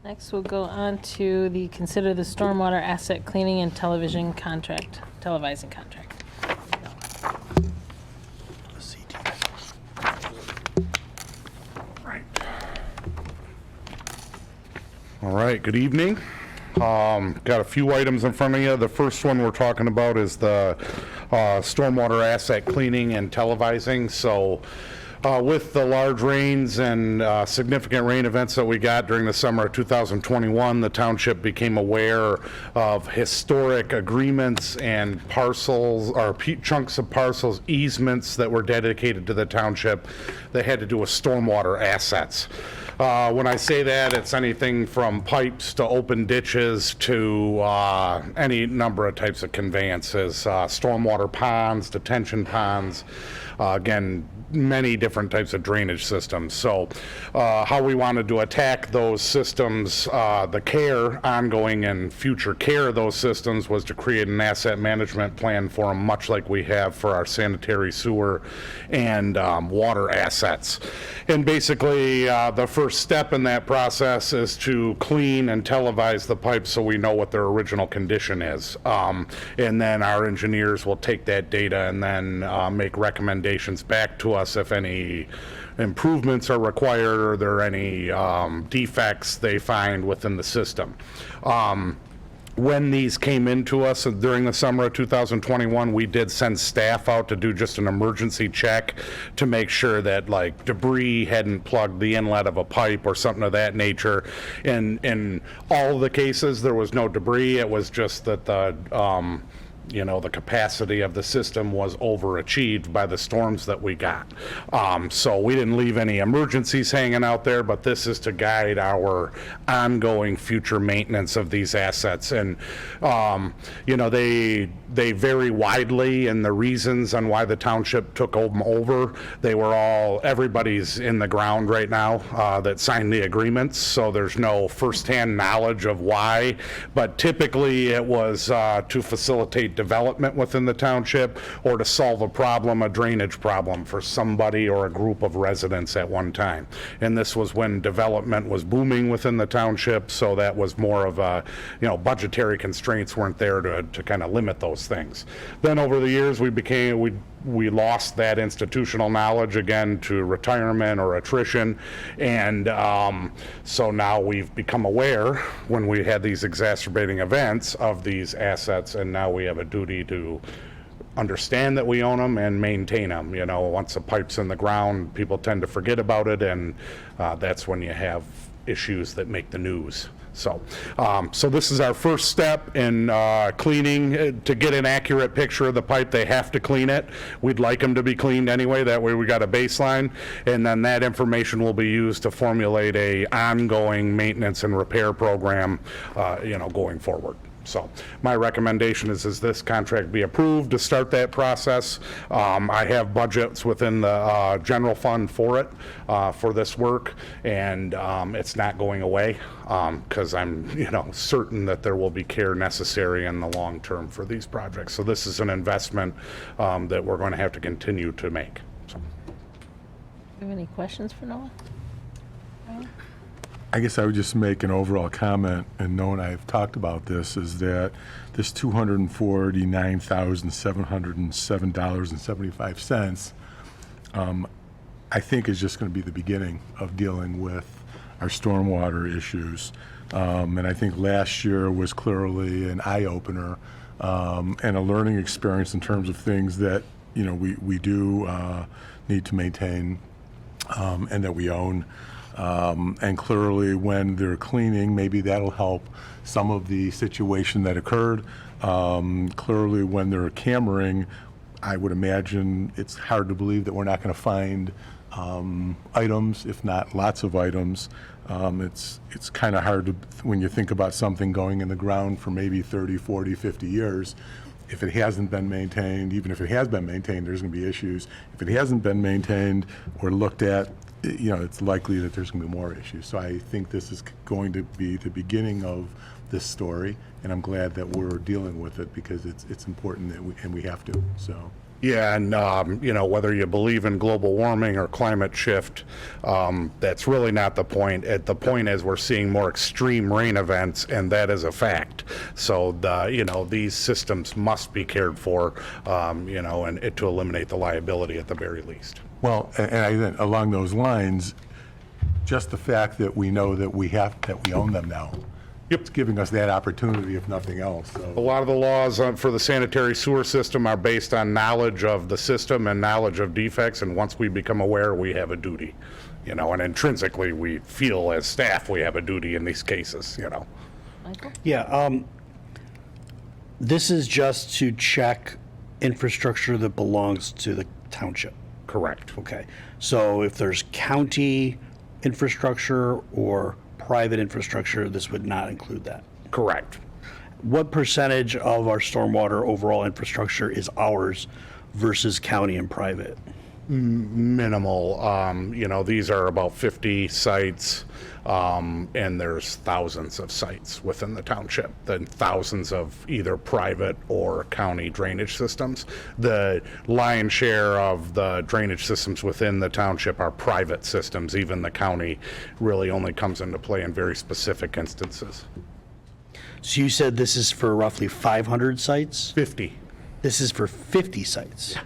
Next, we'll go on to consider the stormwater asset cleaning and televising contract. Right. All right, good evening. Got a few items in front of you. The first one we're talking about is the stormwater asset cleaning and televising. So with the large rains and significant rain events that we got during the summer of 2021, the township became aware of historic agreements and parcels, or chunks of parcels, easements that were dedicated to the township that had to do with stormwater assets. When I say that, it's anything from pipes to open ditches to any number of types of conveyances, stormwater ponds, detention ponds, again, many different types of drainage systems. So how we wanted to attack those systems, the care, ongoing and future care of those systems, was to create an asset management plan for them, much like we have for our sanitary sewer and water assets. And basically, the first step in that process is to clean and televise the pipes so we know what their original condition is. And then our engineers will take that data and then make recommendations back to us if any improvements are required or there are any defects they find within the system. When these came into us during the summer of 2021, we did send staff out to do just an emergency check to make sure that like debris hadn't plugged the inlet of a pipe or something of that nature. In all of the cases, there was no debris. It was just that the the capacity of the system was overachieved by the storms that we got. So we didn't leave any emergencies hanging out there, but this is to guide our ongoing future maintenance of these assets. And, they vary widely in the reasons on why the township took them over. Everybody's in the ground right now that signed the agreements, so there's no firsthand knowledge of why, but typically it was to facilitate development within the township or to solve a drainage problem for somebody or a group of residents at one time. And this was when development was booming within the township, so that was more of a, budgetary constraints weren't there to kind of limit those things. Then over the years we lost that institutional knowledge again to retirement or attrition, and so now we've become aware when we had these exacerbating events of these assets, and now we have a duty to understand that we own them and maintain them. Once a pipe's in the ground, people tend to forget about it, and that's when you have issues that make the news. So this is our first step in cleaning. To get an accurate picture of the pipe, they have to clean it. We'd like them to be cleaned anyway. That way we got a baseline, and then that information will be used to formulate a ongoing maintenance and repair program, going forward. So my recommendation is this contract be approved to start that process. I have budgets within the general fund for it, for this work, and it's not going away because I'm certain that there will be care necessary in the long term for these projects. So this is an investment that we're going to have to continue to make. So. Do you have any questions for Noah? I guess I would just make an overall comment, and Noah and I have talked about this, is that this $249,707.75, I think is just going to be the beginning of dealing with our stormwater issues. And I think last year was clearly an eye-opener and a learning experience in terms of things that, we do need to maintain and that we own. And clearly when they're cleaning, maybe that'll help some of the situation that occurred. Clearly when they're cameraing, I would imagine it's hard to believe that we're not going to find items, if not lots of items. It's kind of hard to, when you think about something going in the ground for maybe 30, 40, 50 years, if it hasn't been maintained, even if it has been maintained, there's going to be issues. If it hasn't been maintained or looked at, it's likely that there's going to be more issues. So I think this is going to be the beginning of this story, and I'm glad that we're dealing with it because it's important that we have to. So Yeah, and, whether you believe in global warming or climate shift, that's really not the point. The point is we're seeing more extreme rain events, and that is a fact. So, these systems must be cared for, and to eliminate the liability at the very least. Well, and I think along those lines, just the fact that we know that we own them now. Yep. It's giving us that opportunity, if nothing else. A So, lot of the laws for the sanitary sewer system are based on knowledge of the system and knowledge of defects, and once we become aware, we have a duty. And intrinsically, we feel as staff, we have a duty in these cases, Michael? Yeah, this is just to check infrastructure that belongs to the township. Correct. Okay, so if there's county infrastructure or private infrastructure, this would not include that. Correct. What percentage of our stormwater overall infrastructure is ours versus county and private? Minimal. These are about 50 sites, and there's thousands of sites within the township, then thousands of either private or county drainage systems. The lion's share of the drainage systems within the township are private systems. Even the county really only comes into play in very specific instances. So you said this is for roughly 500 sites? 50, This is for 50 sites?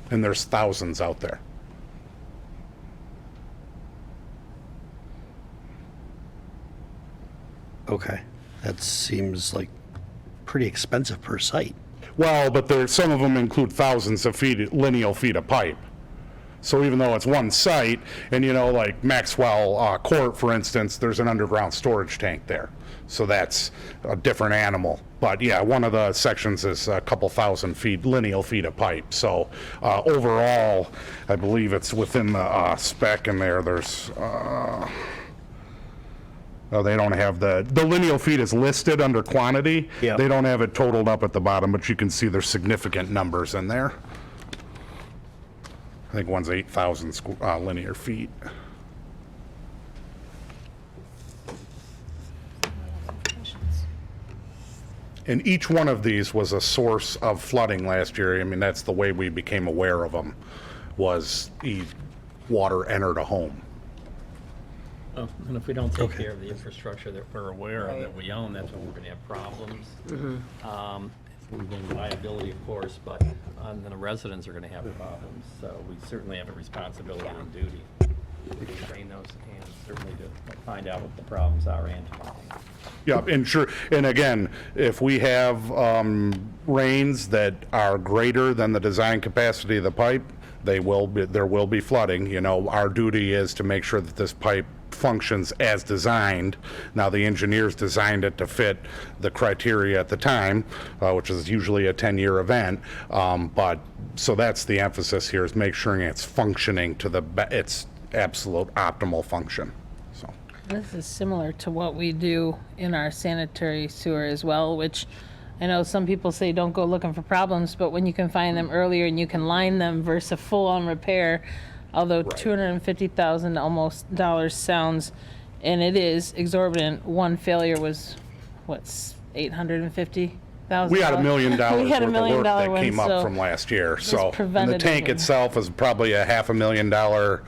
and there's thousands out there. Okay, that seems like pretty expensive per site. Well, but some of them include thousands of lineal feet of pipe. So even though it's one site, and like Maxwell Court, for instance, there's an underground storage tank there. So that's a different animal. But yeah, one of the sections is a couple thousand lineal feet of pipe. So overall, I believe it's within the spec in there. There's, they don't have the lineal feet is listed under quantity. Yeah. They don't have it totaled up at the bottom, but you can see there's significant numbers in there. I think one's 8,000 linear feet. And each one of these was a source of flooding last year. I mean, that's the way we became aware of them, was water entered a home. Oh, and if we don't take care of the infrastructure that we're aware of, that we own, that's when we're gonna have problems. We've been liability, of course, but then the residents are gonna have problems. So we certainly have a responsibility and duty to train those and certainly to find out what the problems are and to remedy. Yeah, and sure, and again, if we have rains that are greater than the design capacity of the pipe, there will be flooding. Our duty is to make sure that this pipe functions as designed. Now, the engineers designed it to fit the criteria at the time, which is usually a 10-year event. But so that's the emphasis here, is make sure it's functioning to its absolute optimal function. So. This is similar to what we do in our sanitary sewer as well, which I know some people say don't go looking for problems, but when you can find them earlier and you can line them versus a full-on repair, although Right. $250,000 almost dollars sounds, and it is exorbitant. One failure was, $850,000? We had $1 million We worth had a of $1 million work that one, came up so from last year. So, and the preventative tank and- itself is probably a $500,000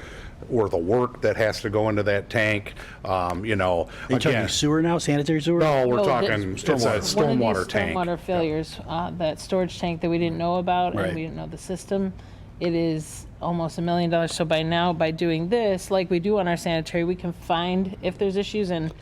worth of work that has to go into that tank. Are you talking Again, sewer now, sanitary sewer? no, we're No, talking, it's a One of stormwater these tank. stormwater failures, that storage tank that we didn't know about Right. and we didn't know the system, it is almost $1 million. So by now, by doing this, like we do on our sanitary, we can find if there's issues, and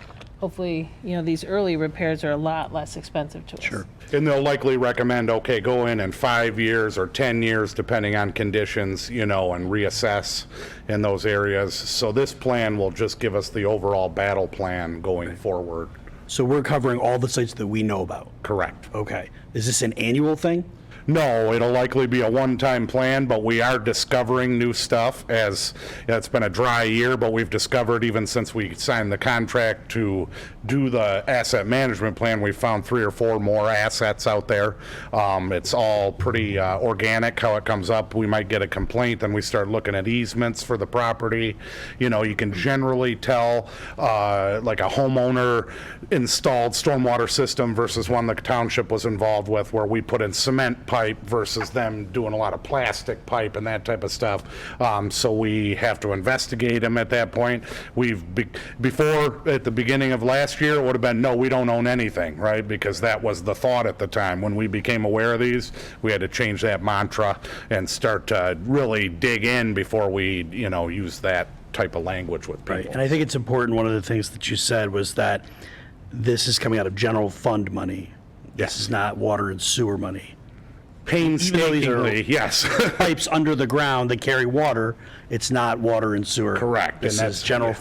hopefully, these early repairs are a lot less expensive to us. Sure. And they'll likely recommend, okay, go in 5 years or 10 years, depending on conditions, and reassess in those areas. So this plan will just give us the overall battle plan going forward. So we're covering all the sites that we know about? Correct. Okay. Is this an annual thing? No, it'll likely be a one-time plan, but we are discovering new stuff as it's been a dry year, but we've discovered even since we signed the contract to do the asset management plan, we found 3 or 4 more assets out there. It's all pretty organic how it comes up. We might get a complaint, then we start looking at easements for the property. You can generally tell like a homeowner installed stormwater system versus one the township was involved with, where we put in cement pipe pipe versus them doing a lot of plastic pipe and that type of stuff. So we have to investigate them at that point. Before, at the beginning of last year, it would have been, no, we don't own anything, right? Because that was the thought at the time. When we became aware of these, we had to change that mantra and start to really dig in before we, use that type of language with people. Right, and I think it's important, one of the things that you said was that this is coming out of general fund money. This is not water and sewer money. Painstakingly, yes. Pipes under the ground that carry water, it's not water and sewer. Correct. This And is that's- general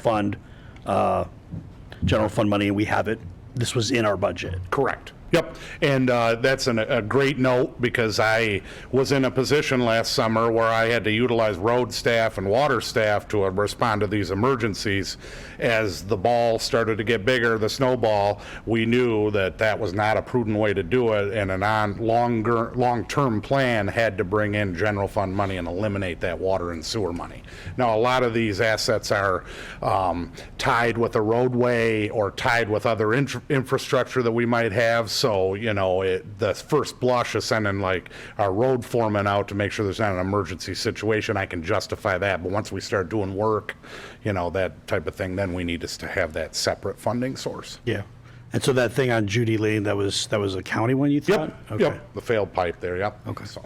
fund money, and we have it. This was in our budget. Correct. Yep, and that's a great note, because I was in a position last summer where I had to utilize road staff and water staff to respond to these emergencies. As the ball started to get bigger, the snowball, we knew that that was not a prudent way to do it, and long-term plan had to bring in general fund money and eliminate that water and sewer money. Now, a lot of these assets are tied with a roadway or tied with other infrastructure that we might have. So, the first blush of sending like our road foreman out to make sure there's not an emergency situation, I can justify that. But once we start doing work, that type of thing, then we need to have that separate funding source. Yeah. And so that thing on Judy Lane, that was a county one, you thought? Yep, Okay. yep, the failed pipe there, yep. Okay. So,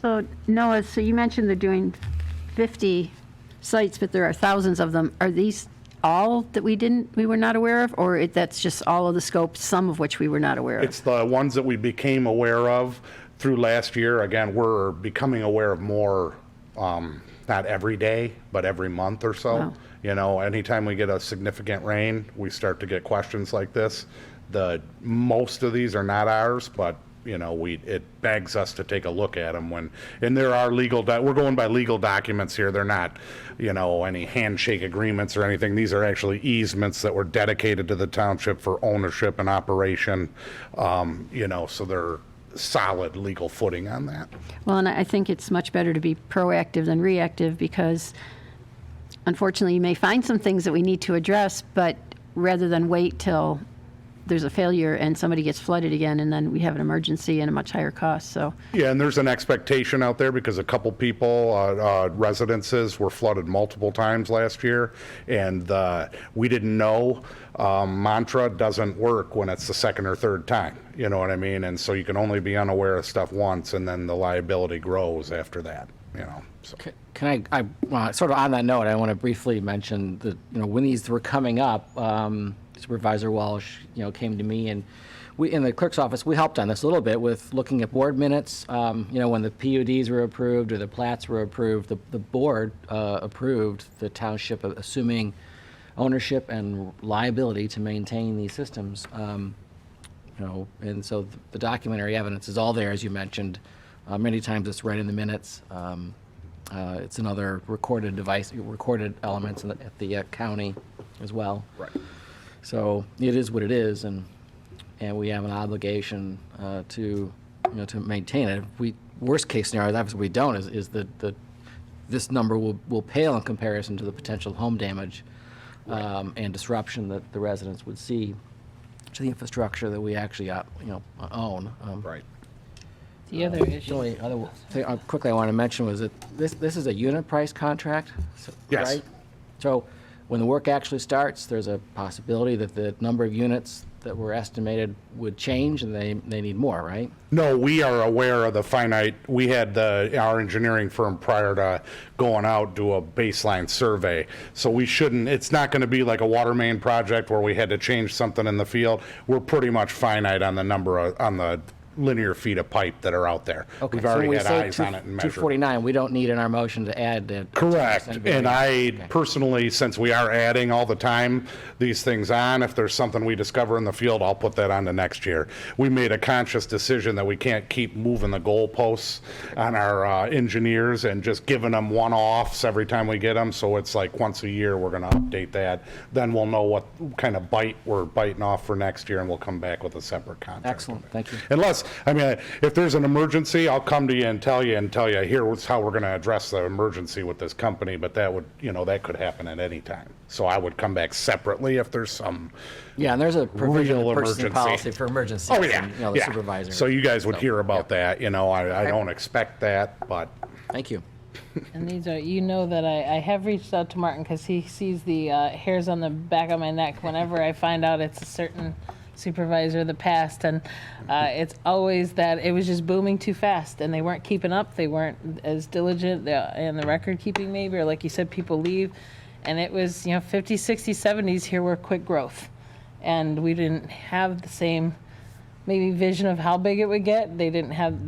So Noah, so you mentioned they're doing 50 sites, but there are thousands of them. Are these all that we were not aware of, or that's just all of the scope, some of which we were not aware of? it's the ones that we became aware of through last year. Again, we're becoming aware of more, not every day, but every month or so. Wow. Anytime we get a significant rain, we start to get questions like this. Most of these are not ours, but it begs us to take a look at them and there are we're going by legal documents here. They're not, any handshake agreements or anything. These are actually easements that were dedicated to the township for ownership and operation. So they're solid legal footing on that. Well, and I think it's much better to be proactive than reactive, because unfortunately you may find some things that we need to address, but rather than wait till there's a failure and somebody gets flooded again, and then we have an emergency and a much higher cost, so. Yeah, and there's an expectation out there because a couple people, residences were flooded multiple times last year, and we didn't know. Mantra doesn't work when it's the second or third time, you know what I mean? And so you can only be unaware of stuff once, and then the liability grows after that, so. Can I sort of on that note, I want to briefly mention that, when these were coming up, Supervisor Walsh, came to me, and we, in the clerk's office, we helped on this a little bit with looking at board minutes. When the PUDs were approved or the plats were approved, the board approved the township assuming ownership and liability to maintain these systems. And so the documentary evidence is all there, as you mentioned. Many times it's right in the minutes. It's another recorded elements at the county as well. Right. So it is what it is, and we have an obligation to maintain it. Worst case scenario, obviously we don't, is that this number will pale in comparison to the potential home damage and disruption that the residents would see to the infrastructure that we actually own. Right. The other The issue, only other thing quickly I want to mention was that this is a unit price contract, Yes. right? So when the work actually starts, there's a possibility that the number of units that were estimated would change, and they need more, right? No, we are aware of the finite. We had our engineering firm prior to going out do a baseline survey. So it's not going to be like a water main project where we had to change something in the field. We're pretty much finite on the linear feet of pipe that are out there. Okay, We've so when already we had say eyes on it and measured. 249, we don't need in our motion to add the. Correct. 2% And I Okay. personally, since we are adding all the time these things on, if there's something we discover in the field, I'll put that on to next year. We made a conscious decision that we can't keep moving the goalposts on our engineers and just giving them one-offs every time we get them. So it's like once a year, we're going to update that. Then we'll know what kind of bite we're biting off for next year, and we'll come back with a separate contract. Excellent, thank you. Unless us. I mean, if there's an emergency, I'll come to you and tell you, here's how we're going to address the emergency with this company, but that would, that could happen at any time. So I would come back separately if there's some, Yeah, and there's a provision Real in purchasing emergency. policy for emergencies. oh, yeah, and, the yeah. supervisor. So you guys would So, hear about yep. that, I don't expect that, but Thank you. And these are, that I have reached out to Martin because he sees the hairs on the back of my neck whenever I find out it's a certain supervisor of the past. And it's always that it was just booming too fast and they weren't keeping up. They weren't as diligent in the record keeping maybe, or like you said, people leave. And it was, 50s, 60s, 70s here were quick growth. And we didn't have the same maybe vision of how big it would get. They didn't have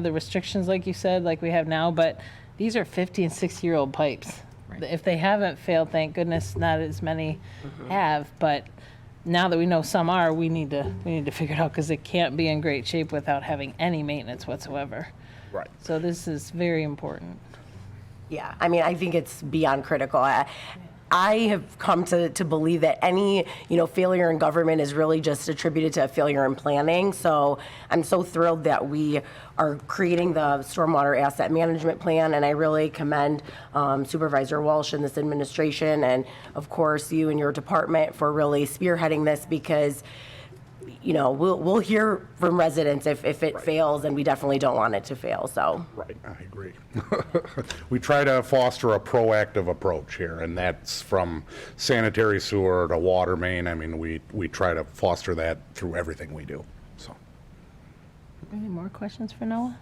the restrictions like you said, like we have now, but these are 50 and 60-year-old pipes. Right. If they haven't failed, thank goodness not as many have, but now that we know some are, we need to figure it out because it can't be in great shape without having any maintenance whatsoever. right. So this is very important. Yeah, I mean, I think it's beyond critical. I have come to believe that any, failure in government is really just attributed to a failure in planning. So I'm so thrilled that we are creating the Stormwater Asset Management Plan, and I really commend Supervisor Walsh and this administration, and of course you and your department for really spearheading this because, we'll hear from residents if it fails, and we definitely don't want it to fail, so. Right, I agree. We try to foster a proactive approach here, and that's from sanitary sewer to water main. I mean, we try to foster that through everything we do, so. Any more questions for Noah?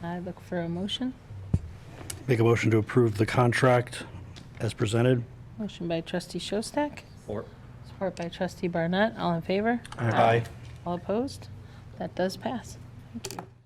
I look for a motion. Make a motion to approve the contract as presented. Motion by trustee Shostak, Or, support by trustee Barnett. All in favor? Aye. All opposed? That does pass. Thank you.